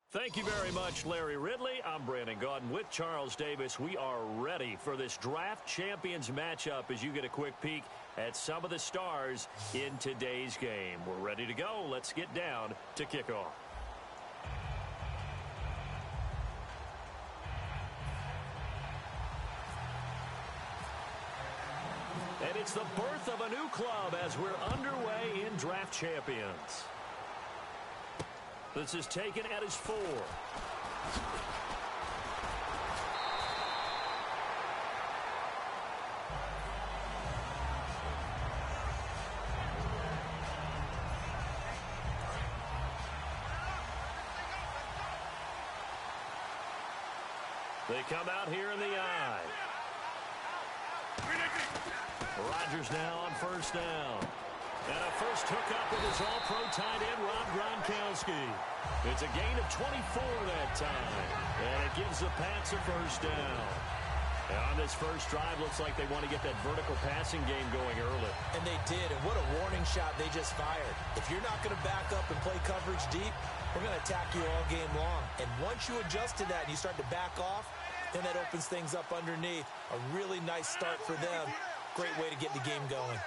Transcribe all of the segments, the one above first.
Thank you very much, Larry Ridley. I'm Brandon Gaudin with Charles Davis. We are ready for this draft champions matchup as you get a quick peek at some of the stars in today's game. We're ready to go. Let's get down to kickoff. And it's the birth of a new club as we're underway in draft champions. This is taken at his 4. They come out here in the eye. Rodgers now on first down. And a first hookup with his all-pro tight end, Rob Gronkowski. It's a gain of 24 that time. And it gives the Pats a first down. And on this first drive, looks like they want to get that vertical passing game going early. And they did, and what a warning shot they just fired. If you're not going to back up and play coverage deep, we're going to attack you all game long. And once you adjust to that and you start to back off, then that opens things up underneath. A really nice start for them. Great way to get the game going.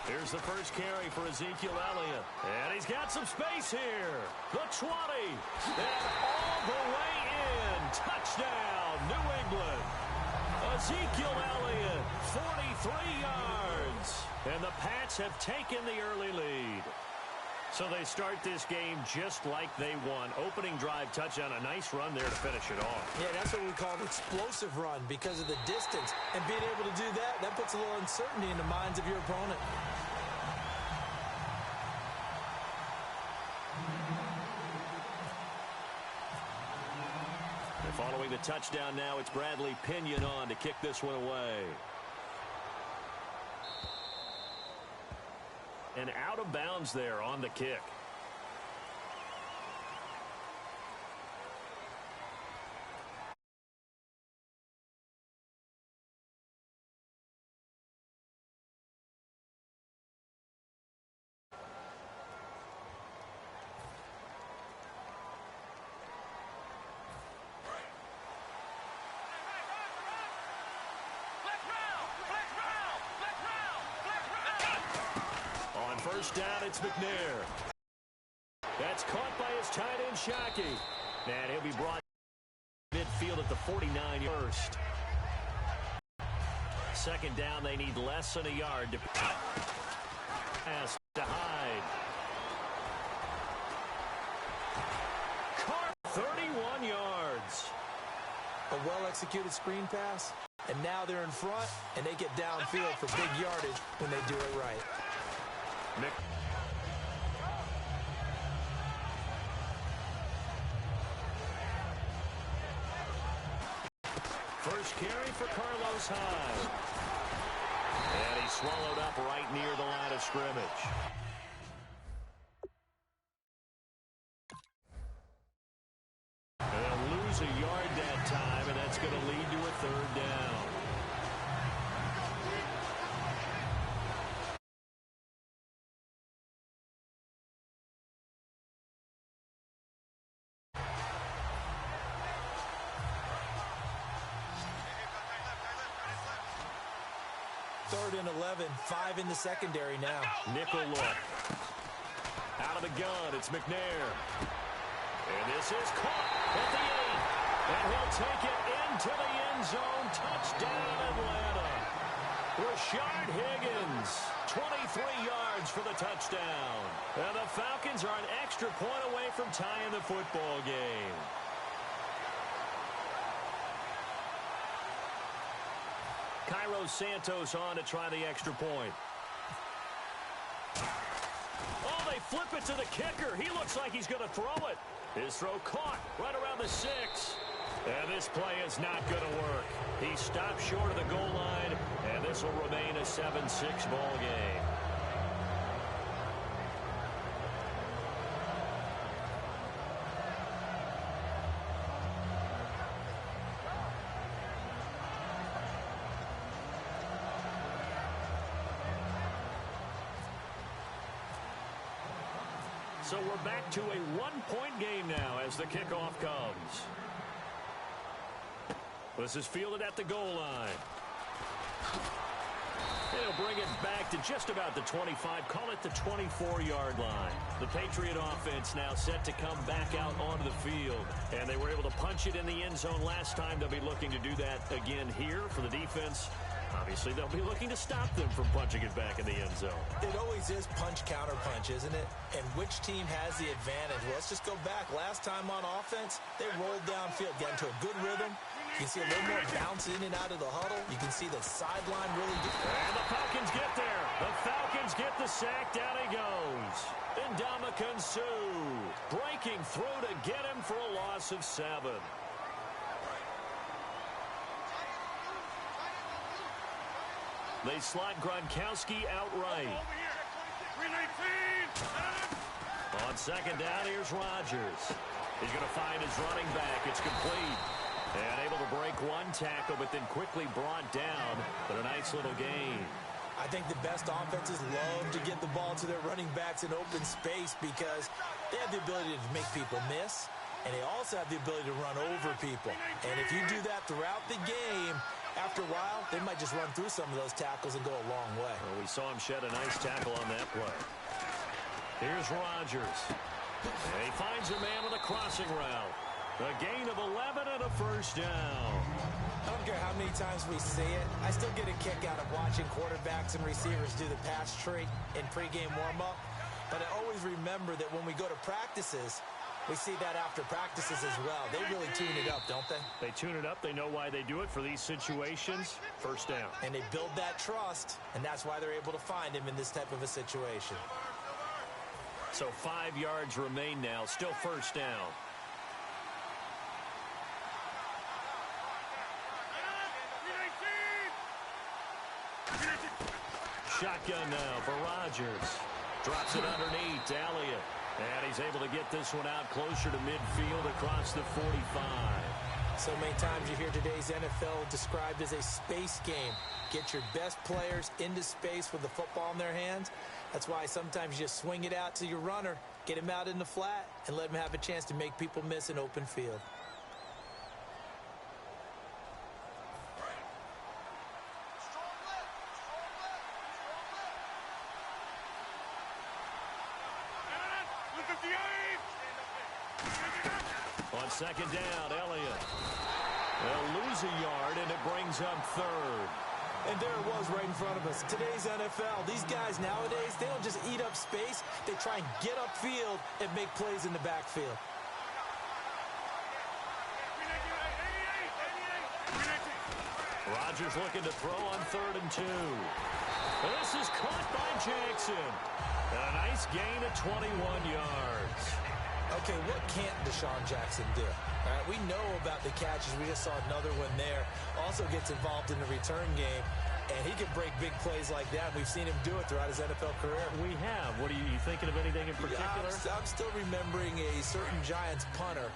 Here's the first carry for Ezekiel Elliott. And he's got some space here. The 20. And all the way in. Touchdown, New England. Ezekiel Elliott, 43 yards. And the Pats have taken the early lead. So they start this game just like they won. Opening drive touchdown, a nice run there to finish it off. Yeah, that's what we call an explosive run because of the distance. And being able to do that, that puts a little uncertainty in the minds of your opponent. And following the touchdown now, it's Bradley Pinion on to kick this one away. And out of bounds there on the kick. First down, it's McNair. That's caught by his tight end, Shockey. And he'll be brought midfield at the 49-yard. Second down, they need less than a yard to pass to Hyde. Carr, 31 yards. A well-executed screen pass, and now they're in front, and they get downfield for big yardage when they do it right. First carry for Carlos Hyde. And he's swallowed up right near the line of scrimmage. And they'll lose a yard that time, and that's going to lead to a third down. Third and 11, 5 in the secondary now. Nickel look. Out of the gun, it's McNair. And this is caught at the 8. And he'll take it into the end zone. Touchdown, Atlanta. Rashard Higgins, 23 yards for the touchdown. And the Falcons are an extra point away from tying the football game. Cairo Santos on to try the extra point. Oh, they flip it to the kicker. He looks like he's going to throw it. His throw caught right around the 6. And this play is not going to work. He stopped short of the goal line, and this will remain a 7-6 ball game. So we're back to a one-point game now as the kickoff comes. This is fielded at the goal line. They'll bring it back to just about the 25, call it the 24-yard line. The Patriot offense now set to come back out onto the field. And they were able to punch it in the end zone last time. They'll be looking to do that again here for the defense. Obviously, they'll be looking to stop them from punching it back in the end zone. It always is punch-counter-punch, isn't it? And which team has the advantage? Well, let's just go back. Last time on offense, they rolled downfield, got into a good rhythm. You can see a little more bounce in and out of the huddle. You can see the sideline really get... And the Falcons get there. The Falcons get the sack. Down he goes. Ndamukong Suh breaking through to get him for a loss of 7. They slot Gronkowski outright. On second down, here's Rodgers. He's going to find his running back. It's complete. And able to break one tackle, but then quickly brought down. But a nice little gain. I think the best offenses love to get the ball to their running backs in open space because they have the ability to make people miss, and they also have the ability to run over people. And if you do that throughout the game, after a while, they might just run through some of those tackles and go a long way. Well, we saw him shed a nice tackle on that play. Here's Rodgers. And he finds a man with a crossing route. A gain of 11 and a first down. I don't care how many times we see it. I still get a kick out of watching quarterbacks and receivers do the pass tree in pregame warm-up. But I always remember that when we go to practices, we see that after practices as well. They really tune it up, don't they? They tune it up. They know why they do it for these situations. First down. And they build that trust, and that's why they're able to find him in this type of a situation. So 5 yards remain now. Still first down. Shotgun now for Rodgers. Drops it underneath to Elliott. And he's able to get this one out closer to midfield across the 45. So many times you hear today's NFL described as a space game. Get your best players into space with the football in their hands. That's why sometimes you just swing it out to your runner, get him out in the flat, and let him have a chance to make people miss an open field. On second down, Elliott. They'll lose a yard, and it brings up third. And there it was right in front of us. Today's NFL, these guys nowadays, they don't just eat up space. They try and get upfield and make plays in the backfield. Rodgers looking to throw on 3rd and 2. This is caught by Jackson. And a nice gain of 21 yards. Okay, what can't Deshaun Jackson do? All right, we know about the catches. We just saw another one there. Also gets involved in the return game, and he can break big plays like that. We've seen him do it throughout his NFL career. We have. What are you thinking of anything in particular? I'm still remembering a certain Giants punter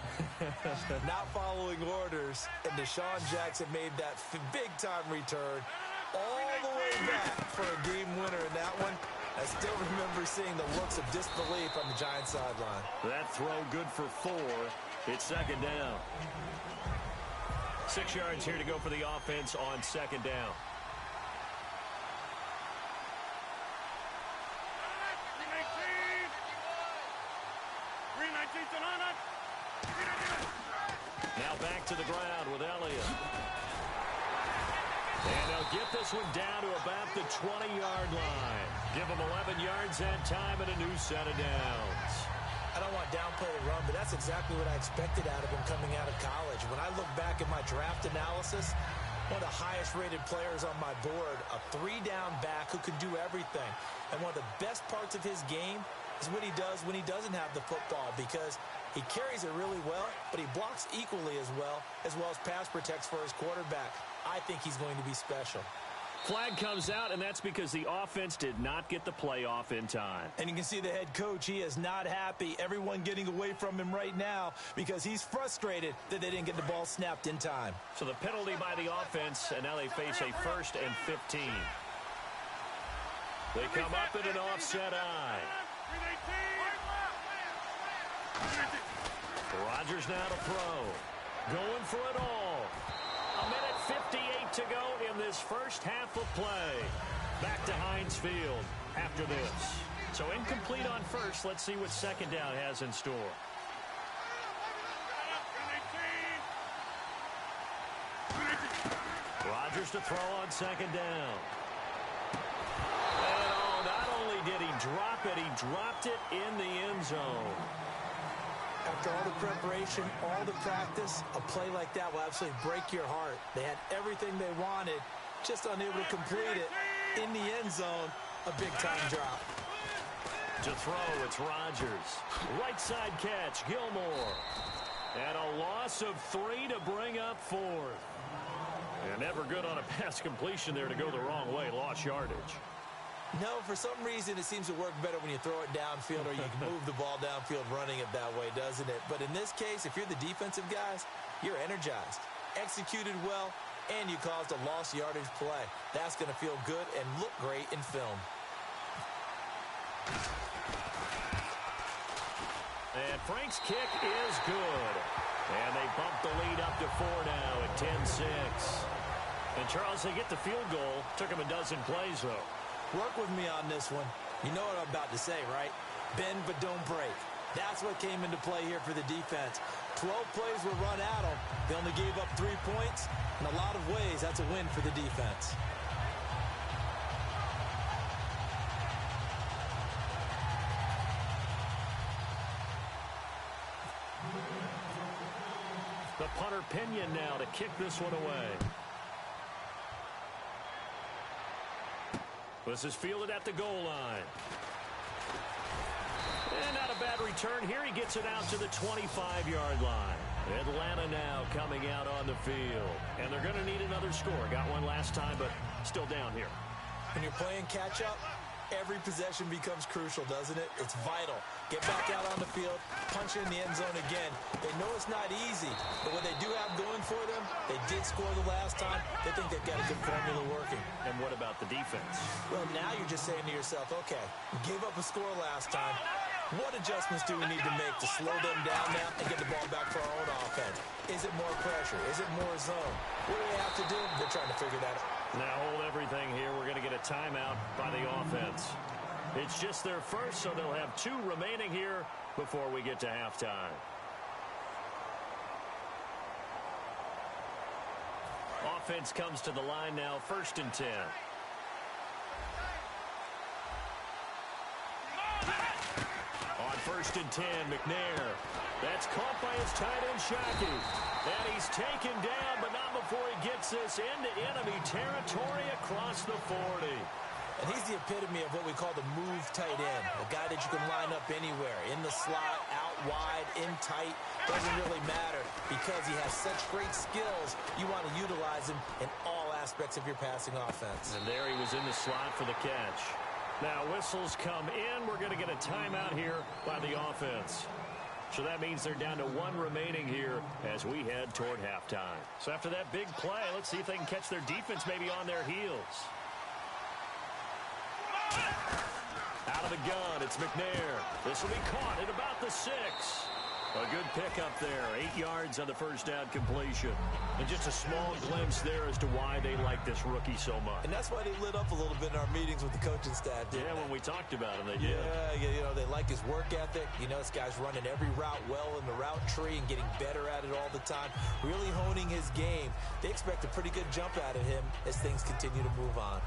not following orders, and Deshaun Jackson made that big-time return all the way back for a game winner in that one. I still remember seeing the looks of disbelief on the Giants sideline. That throw good for 4. It's second down. 6 yards here to go for the offense on second down. Now back to the ground with Elliott. And they'll get this one down to about the 20-yard line. Give them 11 yards that time and a new set of downs. I don't want to downplay the run, but that's exactly what I expected out of him coming out of college. When I look back at my draft analysis, one of the highest-rated players on my board, a 3-down back who can do everything. And one of the best parts of his game is what he does when he doesn't have the football, because he carries it really well, but he blocks equally as well as pass protects for his quarterback. I think he's going to be special. Flag comes out, and that's because the offense did not get the play off in time. And you can see the head coach, he is not happy. Everyone getting away from him right now because he's frustrated that they didn't get the ball snapped in time. So the penalty by the offense, and now they face a 1st and 15. They come up in an offset eye. Rodgers now to throw. Going for it all. 1:58 to go in this first half of play. Back to Heinz Field after this. So incomplete on first. Let's see what second down has in store. Rodgers to throw on second down. And oh, not only did he drop it, he dropped it in the end zone. After all the preparation, all the practice, a play like that will absolutely break your heart. They had everything they wanted, just unable to complete it. In the end zone, a big-time drop. To throw, it's Rodgers. Right side catch, Gilmore. And a loss of 3 to bring up 4th. And never good on a pass completion there to go the wrong way. Lost yardage. No, for some reason it seems to work better when you throw it downfield or you can move the ball downfield running it that way, doesn't it? But in this case, if you're the defensive guys, you're energized, executed well, and you caused a lost yardage play. That's going to feel good and look great in film. And Frank's kick is good. And they bump the lead up to 4 now at 10-6. And, Charles, they get the field goal. Took them a dozen plays, though. Work with me on this one. You know what I'm about to say, right? Bend but don't break. That's what came into play here for the defense. 12 plays were run at them. They only gave up 3 points. In a lot of ways, that's a win for the defense. The punter Pinion now to kick this one away. This is fielded at the goal line. And not a bad return here. He gets it out to the 25-yard line. Atlanta now coming out on the field. And they're going to need another score. Got one last time, but still down here. When you're playing catch-up, every possession becomes crucial, doesn't it? It's vital. Get back out on the field, punch in the end zone again. They know it's not easy, but what they do have going for them, they did score the last time. They think they've got a good formula working. And what about the defense? Well, now you're just saying to yourself, okay, we gave up a score last time. What adjustments do we need to make to slow them down now and get the ball back for our own offense? Is it more pressure? Is it more zone? What do they have to do? They're trying to figure that out. Now hold everything here. We're going to get a timeout by the offense. It's just their first, so they'll have 2 remaining here before we get to halftime. Offense comes to the line now, 1st and 10. On 1st and 10, McNair. That's caught by his tight end, Shockey. And he's taken down, but not before he gets this into enemy territory across the 40. And he's the epitome of what we call the move tight end, a guy that you can line up anywhere, in the slot, out wide, in tight, doesn't really matter because he has such great skills. You want to utilize him in all aspects of your passing offense. And there he was in the slot for the catch. Now whistles come in. We're going to get a timeout here by the offense. So that means they're down to 1 remaining here as we head toward halftime. So after that big play, let's see if they can catch their defense maybe on their heels. Out of the gun, it's McNair. This will be caught at about the 6. A good pickup there. 8 yards on the first down completion. And just a small glimpse there as to why they like this rookie so much. And that's why they lit up a little bit in our meetings with the coaching staff. Yeah, when we talked about him, they did. Yeah, you know, they like his work ethic. You know, this guy's running every route well in the route tree and getting better at it all the time. Really honing his game. They expect a pretty good jump out of him as things continue to move on.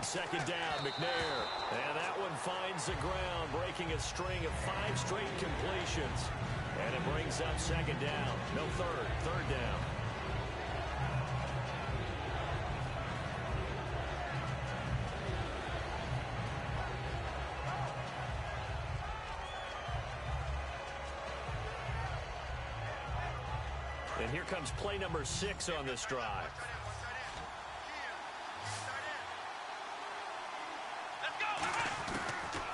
Second down, McNair. And that one finds the ground, breaking a string of 5 straight completions. And it brings up second down. No, third down. And here comes play number 6 on this drive.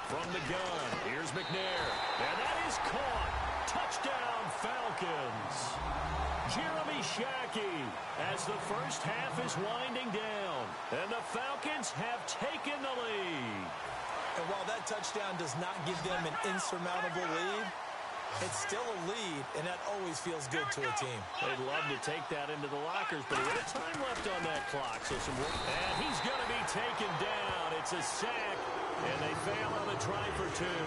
From the gun, here's McNair. And that is caught. Touchdown, Falcons. Jeremy Shackey, as the first half is winding down, and the Falcons have taken the lead. And while that touchdown does not give them an insurmountable lead, it's still a lead, and that always feels good to a team. They'd love to take that into the lockers, but a little time left on that clock. So and he's going to be taken down. It's a sack, and they fail on the try for two.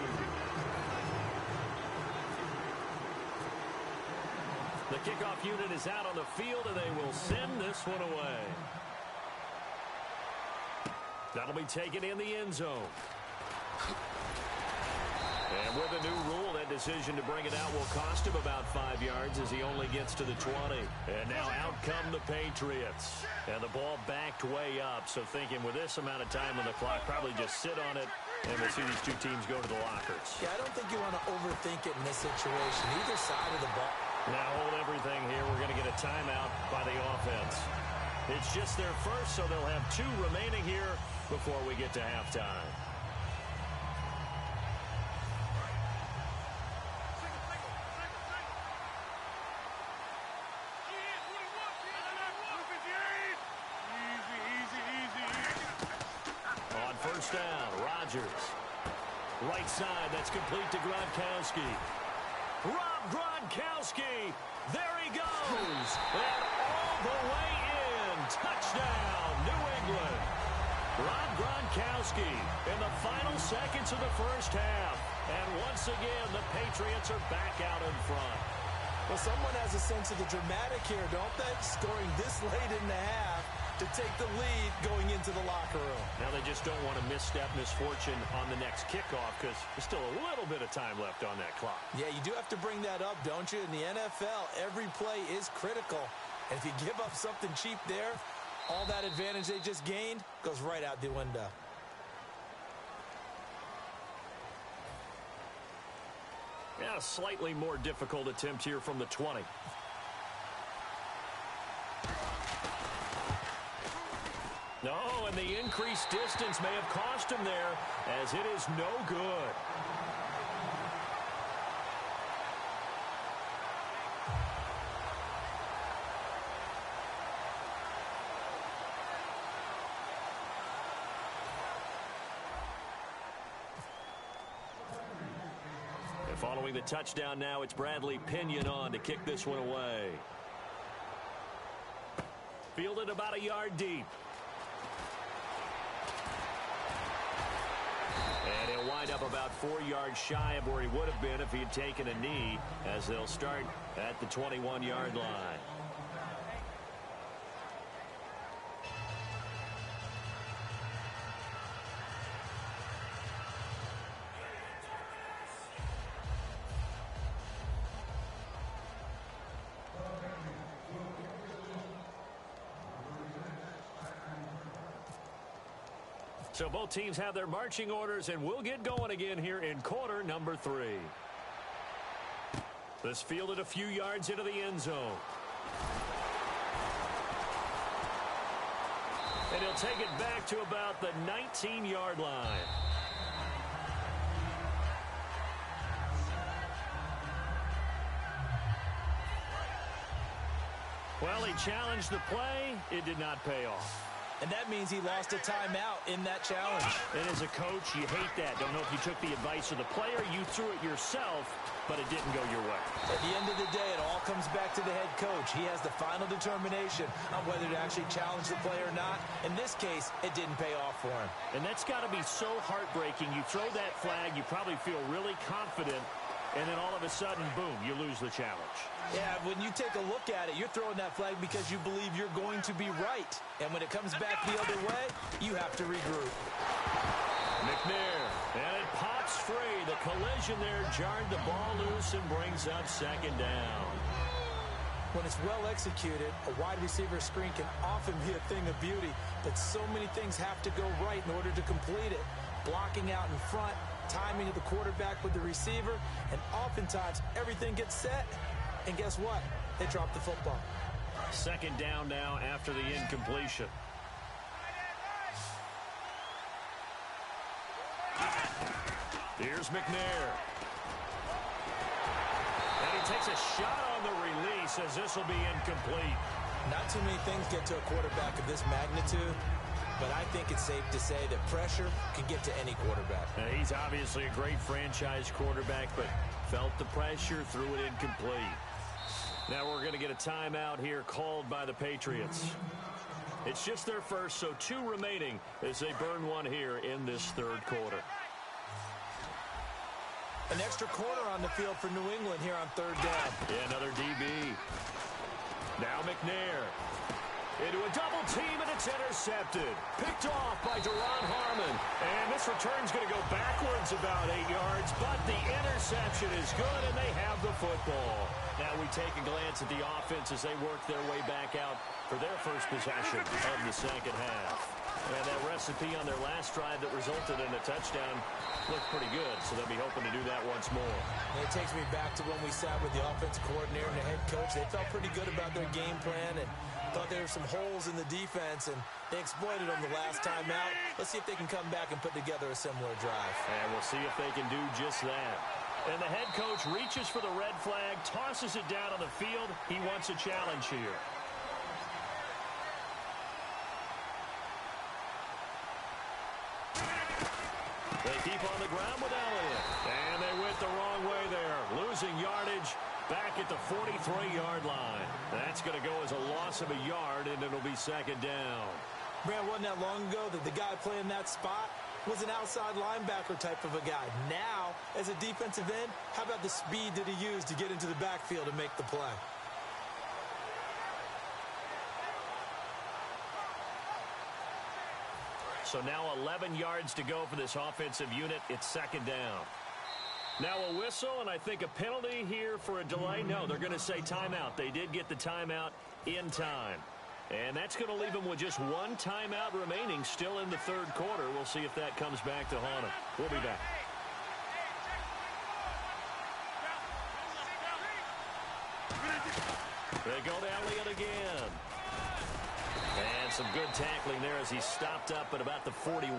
The kickoff unit is out on the field, and they will send this one away. That'll be taken in the end zone. And with a new rule, that decision to bring it out will cost him about 5 yards as he only gets to the 20. And now out come the Patriots. And the ball backed way up. So thinking with this amount of time on the clock, probably just sit on it. And we'll see these two teams go to the lockers. Yeah, I don't think you want to overthink it in this situation. Either side of the ball. Now hold everything here. We're going to get a timeout by the offense. It's just their first, so they'll have 2 remaining here before we get to halftime. First down, Rodgers. Right side, that's complete to Gronkowski. Rob Gronkowski. There he goes. And all the way in. Touchdown, New England. Rob Gronkowski in the final seconds of the first half. And once again, the Patriots are back out in front. Well, someone has a sense of the dramatic here, don't they? Scoring this late in the half to take the lead going into the locker room. Now they just don't want to misstep misfortune on the next kickoff because there's still a little bit of time left on that clock. Yeah, you do have to bring that up, don't you? In the NFL, every play is critical. And if you give up something cheap there, all that advantage they just gained goes right out the window. Yeah, a slightly more difficult attempt here from the 20. No, and the increased distance may have cost him there, as it is no good. And following the touchdown now, it's Bradley Pinion on to kick this one away. Fielded about a yard deep. And he'll wind up about 4 yards shy of where he would have been if he had taken a knee, as they'll start at the 21-yard line. So both teams have their marching orders, and we'll get going again here in quarter number 3. This fielded a few yards into the end zone. And he'll take it back to about the 19-yard line. Well, he challenged the play. It did not pay off. And that means he lost a timeout in that challenge. And as a coach, you hate that. Don't know if you took the advice of the player, you threw it yourself, but it didn't go your way. At the end of the day, it all comes back to the head coach. He has the final determination on whether to actually challenge the play or not. In this case, it didn't pay off for him. And that's got to be so heartbreaking. You throw that flag, you probably feel really confident, and then all of a sudden, boom, you lose the challenge. Yeah, when you take a look at it, you're throwing that flag because you believe you're going to be right. And when it comes back the other way, you have to regroup. McNair, and it pops free. The collision there jarred the ball loose and brings up second down. When it's well executed, a wide receiver screen can often be a thing of beauty, but so many things have to go right in order to complete it. Blocking out in front, timing of the quarterback with the receiver, and oftentimes everything gets set. And guess what? They dropped the football. Second down now after the incompletion. Here's McNair. And he takes a shot on the release as this will be incomplete. Not too many things get to a quarterback of this magnitude, but I think it's safe to say that pressure can get to any quarterback. He's obviously a great franchise quarterback, but felt the pressure, threw it incomplete. Now we're going to get a timeout here called by the Patriots. It's just their first, so 2 remaining as they burn one here in this third quarter. An extra corner on the field for New England here on third down. Yeah, another DB. Now McNair. Into a double team, and it's intercepted. Picked off by Duron Harmon. And this return's going to go backwards about 8 yards, but the interception is good, and they have the football. Now we take a glance at the offense as they work their way back out for their first possession of the second half. And that recipe on their last drive that resulted in a touchdown looked pretty good, so they'll be hoping to do that once more. And it takes me back to when we sat with the offensive coordinator and the head coach. They felt pretty good about their game plan and thought there were some holes in the defense, and they exploited them the last time out. Let's see if they can come back and put together a similar drive. And we'll see if they can do just that. And the head coach reaches for the red flag, tosses it down on the field. He wants a challenge here. They keep on the ground with Elliott. And they went the wrong way there. Losing yardage back at the 43-yard line. That's going to go as a loss of a yard, and it'll be second down. Brad, wasn't that long ago that the guy playing that spot was an outside linebacker type of a guy. Now, as a defensive end, how about the speed that he used to get into the backfield and make the play? So now 11 yards to go for this offensive unit. It's second down. Now a whistle, and I think a penalty here for a delay. No, they're going to say timeout. They did get the timeout in time. And that's going to leave them with just one timeout remaining still in the third quarter. We'll see if that comes back to haunt them. We'll be back. They go to Elliott again. And some good tackling there as he stopped up at about the 41.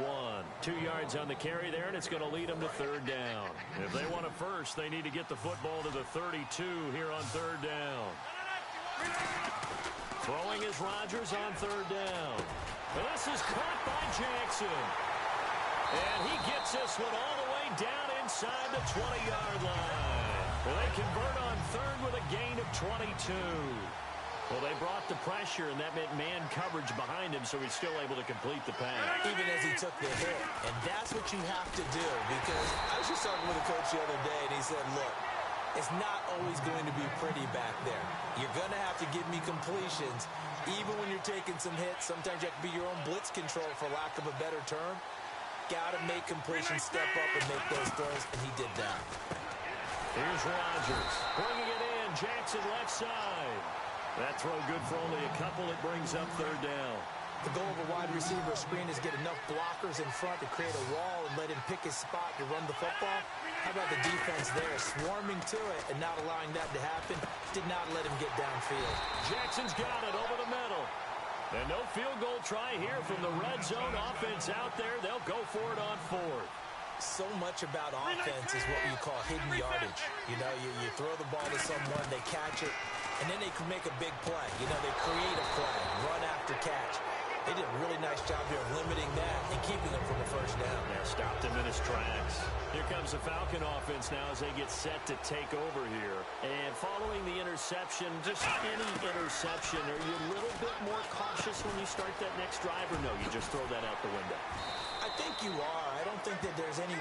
2 yards on the carry there, and it's going to lead them to third down. If they want a first, they need to get the football to the 32 here on third down. Throwing is Rodgers on third down. And this is caught by Jackson. And he gets this one all the way down inside the 20-yard line. Well, they convert on third with a gain of 22. Well, they brought the pressure, and that meant man coverage behind him, so he's still able to complete the pass. Even as he took the hit. And that's what you have to do, because I was just talking with a coach the other day, and he said, look, it's not always going to be pretty back there. You're going to have to give me completions. Even when you're taking some hits, sometimes you have to be your own blitz control, for lack of a better term. Got to make completions, step up and make those throws, and he did that. Here's Rodgers bringing it in. Jackson left side. That throw good for only a couple. It brings up third down. The goal of a wide receiver screen is get enough blockers in front to create a wall and let him pick his spot to run the football. How about the defense there, swarming to it and not allowing that to happen? Did not let him get downfield. Jackson's got it over the middle. And no field goal try here from the red zone offense out there. They'll go for it on fourth. So much about offense is what you call hidden yardage. You know, you throw the ball to someone, they catch it, and then they can make a big play. You know, they create a play, run after catch. They did a really nice job here of limiting that and keeping them from a first down. Yeah, stopped him in his tracks. Here comes the Falcon offense now as they get set to take over here. And following the interception, just any interception, are you a little bit more cautious when you start that next drive, or no, you just throw that out the window? I think you are. I don't think that there's any...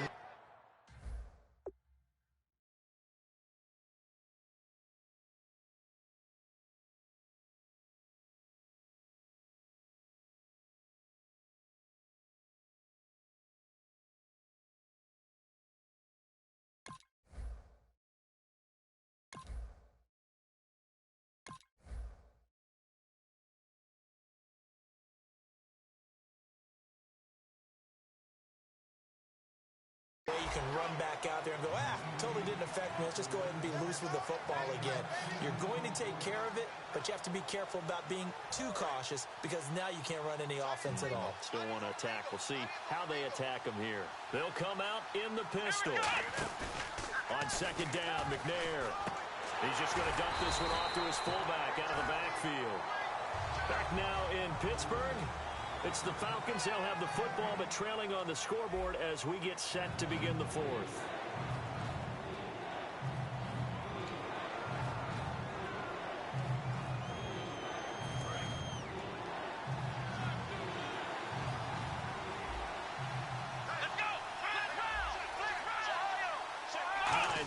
You can run back out there and go, totally didn't affect me. Let's just go ahead and be loose with the football again. You're going to take care of it, but you have to be careful about being too cautious because now you can't run any offense at all. Still want to attack. We'll see how they attack them here. They'll come out in the pistol. On second down, McNair. He's just going to dump this one off to his fullback out of the backfield. Back now in Pittsburgh. It's the Falcons. They'll have the football, but trailing on the scoreboard as we get set to begin the fourth.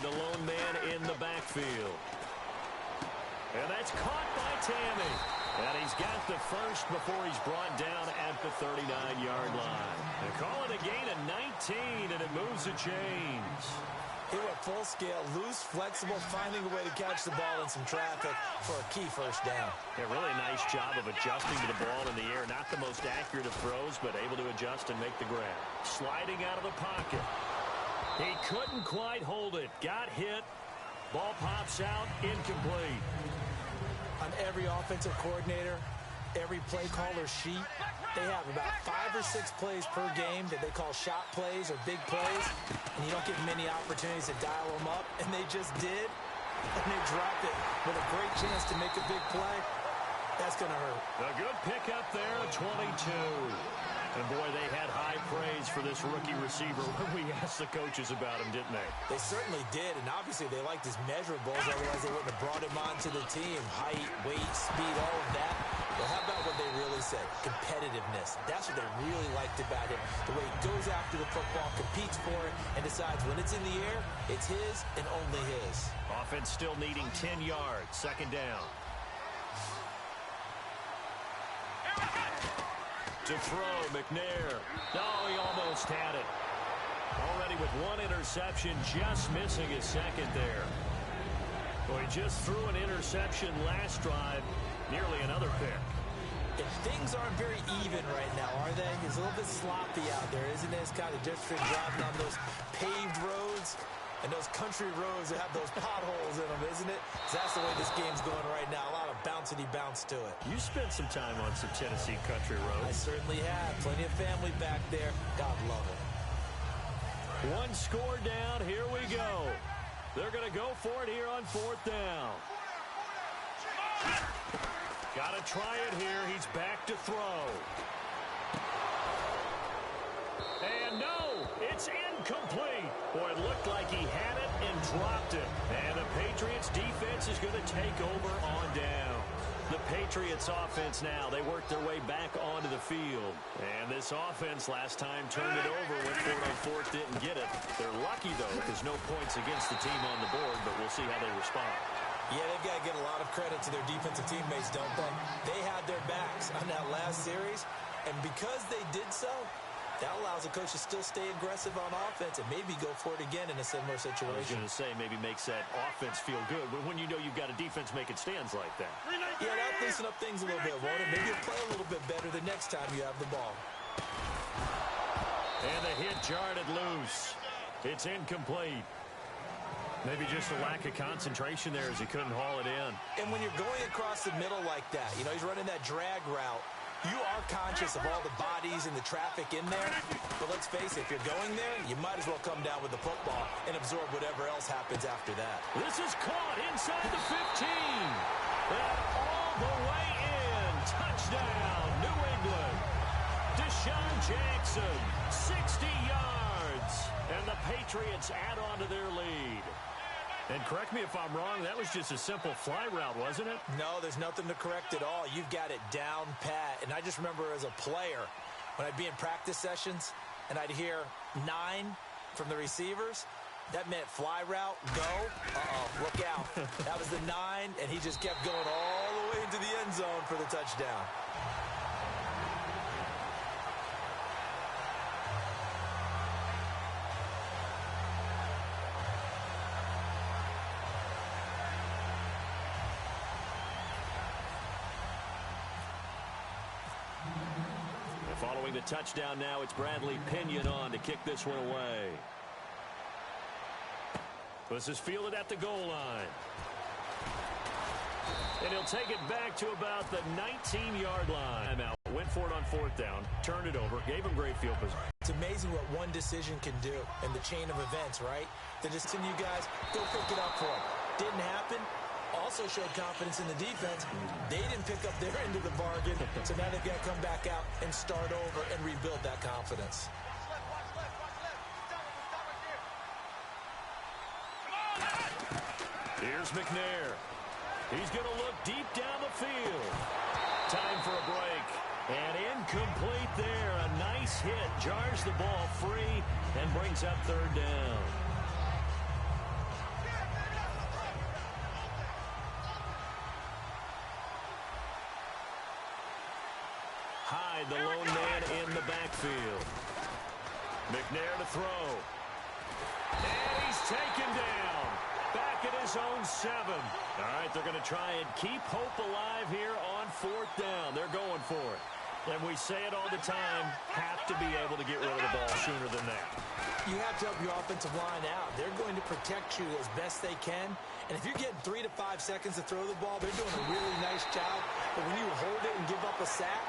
The lone man in the backfield. And that's caught by Tammy. And he's got the first before he's brought down at the 39-yard line. They call it a gain of 19, and it moves the chains. He went full scale, loose, flexible, finding a way to catch the ball in some traffic for a key first down. A really nice job of adjusting to the ball in the air. Not the most accurate of throws, but able to adjust and make the grab. Sliding out of the pocket. He couldn't quite hold it. Got hit. Ball pops out. Incomplete. On every offensive coordinator, every play caller sheet, they have about 5 or 6 plays per game that they call shot plays or big plays, and you don't get many opportunities to dial them up, and they just did, and they dropped it with a great chance to make a big play. That's going to hurt. A good pickup there, 22. And, boy, they had high praise for this rookie receiver when we asked the coaches about him, didn't they? They certainly did, and obviously they liked his measurables, otherwise they wouldn't have brought him onto the team. Height, weight, speed, all of that. Well, how about what they really said? Competitiveness. That's what they really liked about him. The way he goes after the football, competes for it, and decides when it's in the air, it's his and only his. Offense still needing 10 yards. Second down. To throw, McNair. Oh, he almost had it. Already with one interception, just missing his second there. Well, he just threw an interception last drive, nearly another pick. And things aren't very even right now, are they? It's a little bit sloppy out there, isn't it? It's kind of just been driving on those paved roads and those country roads that have those potholes in them, isn't it? So that's the way this game's going right now. A lot of bouncy bounce to it. You spent some time on some Tennessee country roads. I certainly have. Plenty of family back there. God love it. One score down. Here we go. They're going to go for it here on fourth down. Got to try it here. He's back to throw. And no, it's incomplete. Boy, it looked like he had it and dropped it. And the Patriots defense is going to take over on down. The Patriots offense now, they work their way back onto the field. And this offense last time turned it over, went for it on fourth, didn't get it. They're lucky, though, because no points against the team on the board, but we'll see how they respond. Yeah, they've got to get a lot of credit to their defensive teammates, don't they? They had their backs on that last series, and because they did so, that allows the coach to still stay aggressive on offense and maybe go for it again in a similar situation. I was going to say maybe makes that offense feel good, but when you know you've got a defense making stands like that. Yeah, that'll loosen up things a little bit, won't it? Maybe you'll play a little bit better the next time you have the ball. And the hit jarred it loose. It's incomplete. Maybe just a lack of concentration there as he couldn't haul it in. And when you're going across the middle like that, you know, he's running that drag route, you are conscious of all the bodies and the traffic in there. But let's face it, if you're going there, you might as well come down with the football and absorb whatever else happens after that. This is caught inside the 15. And all the way in. Touchdown, New England. Deshaun Jackson, 60 yards. And the Patriots add on to their lead. And correct me if I'm wrong, that was just a simple fly route, wasn't it? No, there's nothing to correct at all. You've got it down pat. And I just remember as a player, when I'd be in practice sessions and I'd hear 9 from the receivers, that meant fly route, go. Uh-oh, look out. That was the 9, and he just kept going all the way into the end zone for the touchdown. Following the touchdown now, it's Bradley Pinion on to kick this one away. This is fielded at the goal line. And he'll take it back to about the 19-yard line. Out. Went for it on fourth down, turned it over, gave him great field position. It's amazing what one decision can do in the chain of events, right? They just send you guys, go pick it up for him. Didn't happen. also showed confidence in the defense. They didn't pick up their end of the bargain, so now they've got to come back out and start over and rebuild that confidence. Here's McNair. He's going to look deep down the field. Time for a break. And incomplete there. A nice hit. Jars the ball free and brings up third down. Hyde, the lone man in the backfield. McNair to throw. And he's taken down. Back at his own 7. All right, they're going to try and keep hope alive here on fourth down. They're going for it. And we say it all the time, have to be able to get rid of the ball sooner than that. You have to help your offensive line out. They're going to protect you as best they can. And if you're getting 3 to 5 seconds to throw the ball, they're doing a really nice job. But when you hold it and give up a sack,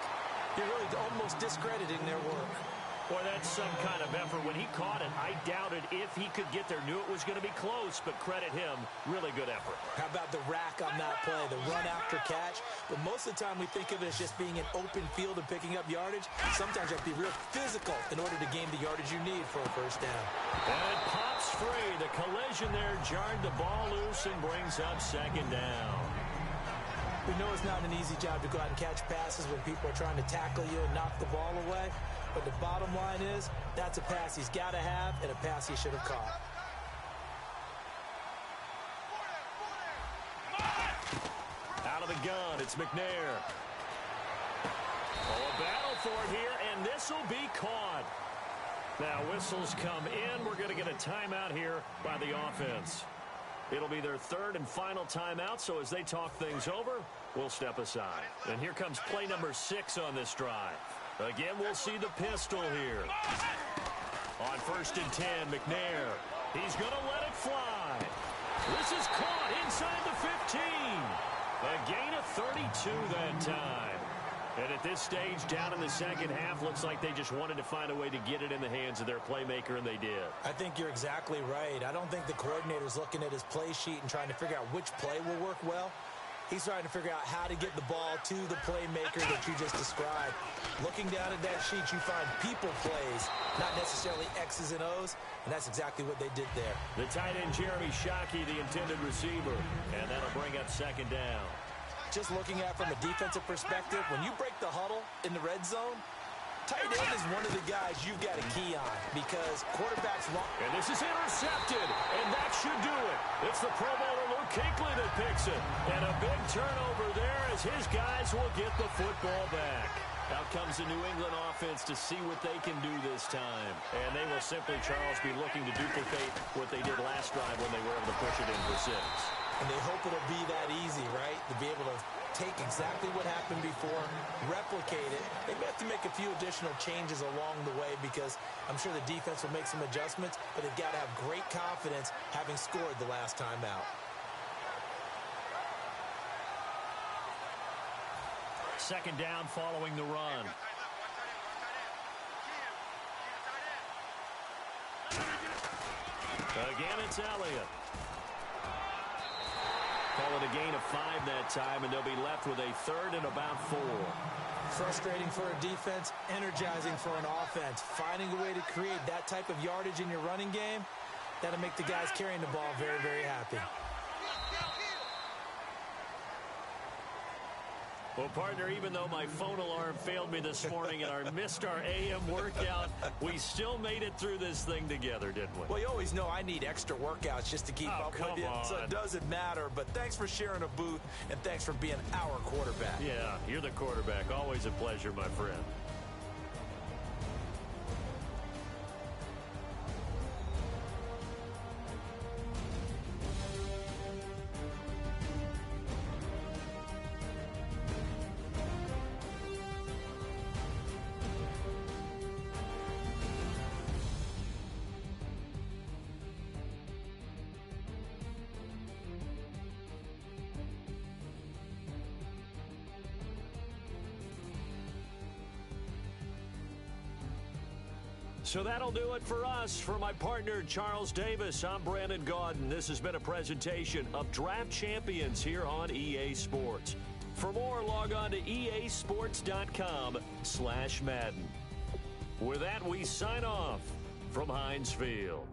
you're really almost discrediting their work. Boy, that's some kind of effort. When he caught it, I doubted if he could get there. Knew it was going to be close, but credit him. Really good effort. How about the rack on that play, the run after catch? But most of the time we think of it as just being an open field and picking up yardage. Sometimes you have to be real physical in order to gain the yardage you need for a first down. And it pops free. The collision there jarred the ball loose and brings up second down. We know it's not an easy job to go out and catch passes when people are trying to tackle you and knock the ball away. But the bottom line is, that's a pass he's got to have and a pass he should have caught. Out of the gun, it's McNair. Oh, a battle for it here, and this will be caught. Now, whistles come in. We're going to get a timeout here by the offense. It'll be their third and final timeout, so as they talk things over, we'll step aside. And here comes play number 6 on this drive. Again, we'll see the pistol here. On 1st and 10, McNair. He's going to let it fly. This is caught inside the 15. A gain of 32 that time. And at this stage, down in the second half, looks like they just wanted to find a way to get it in the hands of their playmaker, and they did. I think you're exactly right. I don't think the coordinator's looking at his play sheet and trying to figure out which play will work well. He's trying to figure out how to get the ball to the playmaker that you just described. Looking down at that sheet, you find people plays, not necessarily X's and O's, and that's exactly what they did there. The tight end, Jeremy Shockey, the intended receiver, and that'll bring up second down. Just looking at it from a defensive perspective, when you break the huddle in the red zone, tight end is one of the guys you've got a key on because quarterbacks long. And this is intercepted, and that should do it. It's the Pro Bowler Luke Kuechly that picks it. And a big turnover there as his guys will get the football back. Out comes the New England offense to see what they can do this time. And they will simply, Charles, be looking to duplicate what they did last drive when they were able to push it in for 6. And they hope it'll be that easy, right? To be able to take exactly what happened before, replicate it. They may have to make a few additional changes along the way because I'm sure the defense will make some adjustments, but they've got to have great confidence having scored the last time out. Second down following the run. Again, it's Elliott. Call it a gain of 5 that time, and they'll be left with a third and about 4. Frustrating for a defense, energizing for an offense. Finding a way to create that type of yardage in your running game, that'll make the guys carrying the ball very, very happy. Well, partner, even though my phone alarm failed me this morning and I missed our AM workout, we still made it through this thing together, didn't we? Well, you always know I need extra workouts just to keep up with you, so it doesn't matter. But thanks for sharing a booth, and thanks for being our quarterback. Yeah, you're the quarterback. Always a pleasure, my friend. So that'll do it for us. For my partner, Charles Davis, I'm Brandon Gaudin. This has been a presentation of Draft Champions here on EA Sports. For more, log on to easports.com/Madden. With that, we sign off from Heinz Field.